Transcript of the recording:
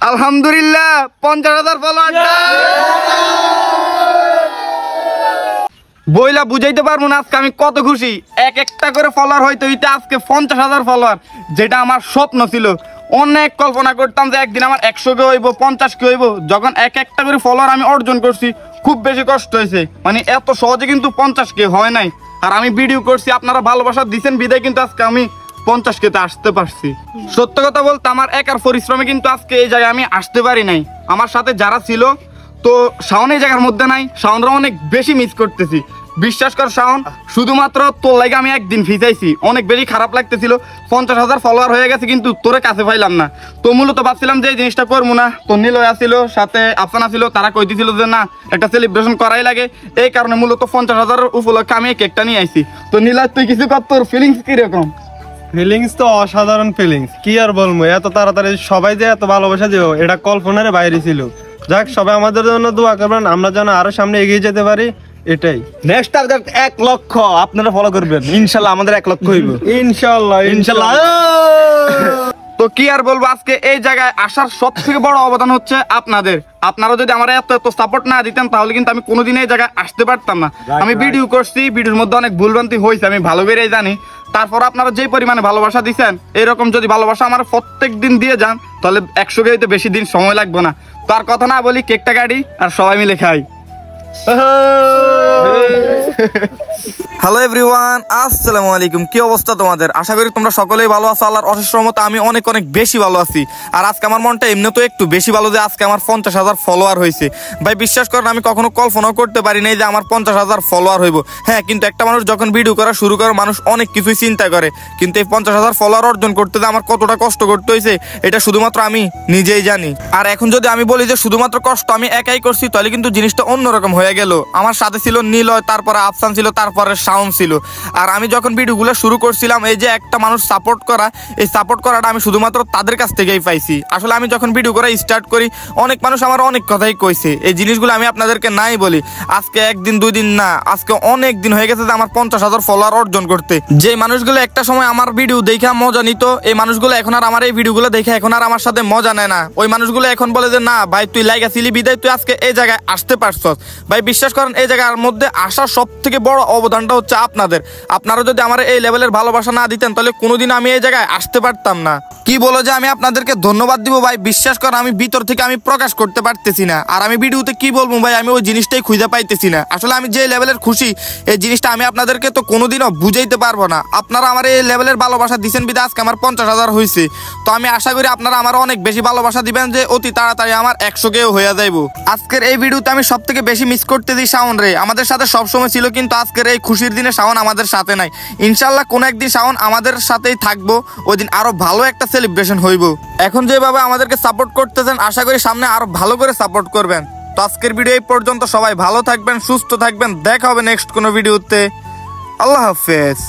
আলহামদুলিল্লাহ 50,000 ফলোয়ার। বইলা বুঝাইতে পারবো না আজকে আমি কত খুশি। এক একটা করে ফলোয়ার হয়তো এটা আজকে 50,000 ফলোয়ার, যেটা আমার স্বপ্ন ছিল। অনেক কল্পনা করতাম যে একদিন আমার 100 কে হইব, 50 কে হইব। যখন এক একটা করে ফলোয়ার আমি অর্জন করছি, খুব বেশি কষ্ট হয়েছে। মানে এত সহজে কিন্তু 50 কে হয় নাই। আর আমি ভিডিও করছি, আপনারা ভালোবাসা দিচ্ছেন বিদায় কিন্তু আজকে আমি 50 কে আসতে পারছি। সত্য কথা বলতে আমার একার পরিশ্রমে কিন্তু আজকে এই জায়গায় আমি আসতে পারি নাই। আমার সাথে যারা ছিল, তো শাওন এই জায়গার মধ্যে নাই। শাওনরা অনেক বেশি মিস করতেছি। বিশ্বাস কর শাওন, শুধুমাত্র তোর লাগে আমি একদিন ফিচাইছি। অনেক বেশি খারাপ লাগতেছিল, 50,000 ফলোয়ার হয়ে গেছে কিন্তু তোরে কাছে পাইলাম না। তো মূলত ভাবছিলাম যে এই জিনিসটা করবো না। তো নিলয় আসছিল, সাথে আফসানা ছিল, তারা কইতেছিল যে না, একটা সেলিব্রেশন করাই লাগে। এই কারণে মূলত 50,000 উপলক্ষে আমি এই কেকটা নিয়ে আইছি। তো নিলয়, তুই কিছু কর, তোর ফিলিংস কিরকম? ফিলিংস তো অসাধারণ ফিলিংস, কি আর বলবো। এত তাড়াতাড়ি সবাই যে এত ভালোবাসা দিও, এটা কল্পনার বাইরে ছিল। যাক, সবাই আমাদের জন্য দোয়া করবেন, আমরা যেন আরো সামনে এগিয়ে যেতে পারি। এটাই নেক্সট টার্গেট 1 লক্ষ আপনারা ফলো করবেন। ইনশাআল্লাহ আমাদের 1 লক্ষ হইব ইনশাআল্লাহ ইনশাআল্লাহ। তো কি আর বলবো, আজকে এই জায়গায় আসার সব থেকে বড় অবদান হচ্ছে আপনাদের। আপনারা যদি আমার এত সাপোর্ট না দিতেন তাহলে কিন্তু আমি কোনোদিন এই জায়গায় আসতে পারতাম না। আমি ভিডিও করছি, ভিডিওর মধ্যে অনেক ভুলভ্রান্তি হয়েছে, আমি ভালো করেই জানি। তারপর আপনারা যে পরিমাণে ভালোবাসা দিচ্ছেন, এরকম যদি ভালোবাসা আমার প্রত্যেক দিন দিয়ে যান, তাহলে 100 কে হইতে বেশি দিন সময় লাগবে না। তো আর কথা না বলি, কেকটা কাটি আর সবাই মিলে খাই। হ্যালো এভরিওয়ান, আসসালামু আলাইকুম। কি অবস্থা তোমাদের? আশা করি তোমরা সকলেই ভালো আছো। আল্লাহর অশেষ রহমতে আমি অনেক অনেক বেশি ভালো আছি। আর আজকে আমার মনটা এমনি তো একটু বেশি ভালো যে আজকে আমার 50,000 ফলোয়ার হয়েছে। ভাই বিশ্বাস করেন, আমি কখনো কল্পনাও করতে পারি নাই যে আমার 50,000 ফলোয়ার হইব। হ্যাঁ, কিন্তু একটা মানুষ যখন ভিডিও করা শুরু করে, মানুষ অনেক কিছুই চিন্তা করে। কিন্তু এই 50,000 ফলোয়ার অর্জন করতে যে আমার কতটা কষ্ট করতে হয়েছে, এটা শুধুমাত্র আমি নিজেই জানি। আর এখন যদি আমি বলি যে শুধুমাত্র কষ্ট আমি একাই করছি, তাহলে কিন্তু জিনিসটা অন্যরকম হয়ে গেল। আমার সাথে ছিল নিলয়, তারপরে আফসান ছিল, তারপরে শাওন ছিল। আর আমি যখন ভিডিওগুলো শুরু করছিলাম, এই যে একটা মানুষ সাপোর্ট করা, এই সাপোর্ট করাটা আমি শুধুমাত্র তাদের কাছ থেকেই পাইছি। আসলে আমি যখন ভিডিও করা স্টার্ট করি, অনেক মানুষ আমার অনেক কথাই কইছে। এই জিনিসগুলো আমি আপনাদেরকে নাই বলি। আজকে একদিন দুই দিন না, আজকে অনেক দিন হয়ে গেছে যে আমার 50,000 ফলোয়ার অর্জন করতে। যে মানুষগুলো একটা সময় আমার ভিডিও দেখে মজা নিত, এই মানুষগুলো এখন আর আমার এই ভিডিওগুলো দেখে এখন আর আমার সাথে মজা নেয় না। ওই মানুষগুলো এখন বলে যে না ভাই, তুই লাইগা ছিলি বিদায় তুই আজকে এই জায়গায় আসতে পারছস। ভাই বিশ্বাস করেন, এই জায়গার মধ্যে আসার সব থেকে বড় অবদানটা হচ্ছে আপনাদের। আপনারা যদি আমার এই লেভেলের ভালোবাসা না দিতেন, তাহলে কোনোদিন আমি এই জায়গায় আসতে পারতাম না। কি বলো যে আমি আপনাদেরকে ধন্যবাদ দিব ভাই। বিশ্বাস করেন, আমি ভিতর থেকে আমি প্রকাশ করতে পারতেছি না। আর আমি ভিডিওতে কি বলবো ভাই, আমি ওই জিনিসটাই খুঁজে পাইতেছি না। আসলে আমি যে লেভেলের খুশি, এই জিনিসটা আমি আপনাদেরকে তো কোনোদিনও বুঝাইতে পারবো না। আপনারা আমার এই লেভেলের ভালোবাসা দিচ্ছেন বিধায় আজকে আমার 50,000 হয়েছে। তো আমি আশা করি আপনারা আমার অনেক বেশি ভালোবাসা দিবেন, যে অতি তাড়াতাড়ি আমার 100 কেও হয়ে যাইব। আজকের এই ভিডিওতে আমি সব থেকে বেশি মিস করতে দিই শাওন রে। আমাদের সাথে সবসময় ছিল, কিন্তু আজকের এই খুশির দিনে শাওন আমাদের সাথে নাই। ইনশাল্লাহ কোন একদিন শাওন আমাদের সাথেই থাকবো, ওই দিন আরো ভালো একটা সেলিব্রেশন হইব। এখন যেভাবে আমাদেরকে সাপোর্ট করতেছেন, আশা করি সামনে আরো ভালো করে সাপোর্ট করবেন। তো আজকের ভিডিও এই পর্যন্ত। সবাই ভালো থাকবেন, সুস্থ থাকবেন। দেখা হবে নেক্সট কোনো ভিডিওতে। আল্লাহ হাফেজ।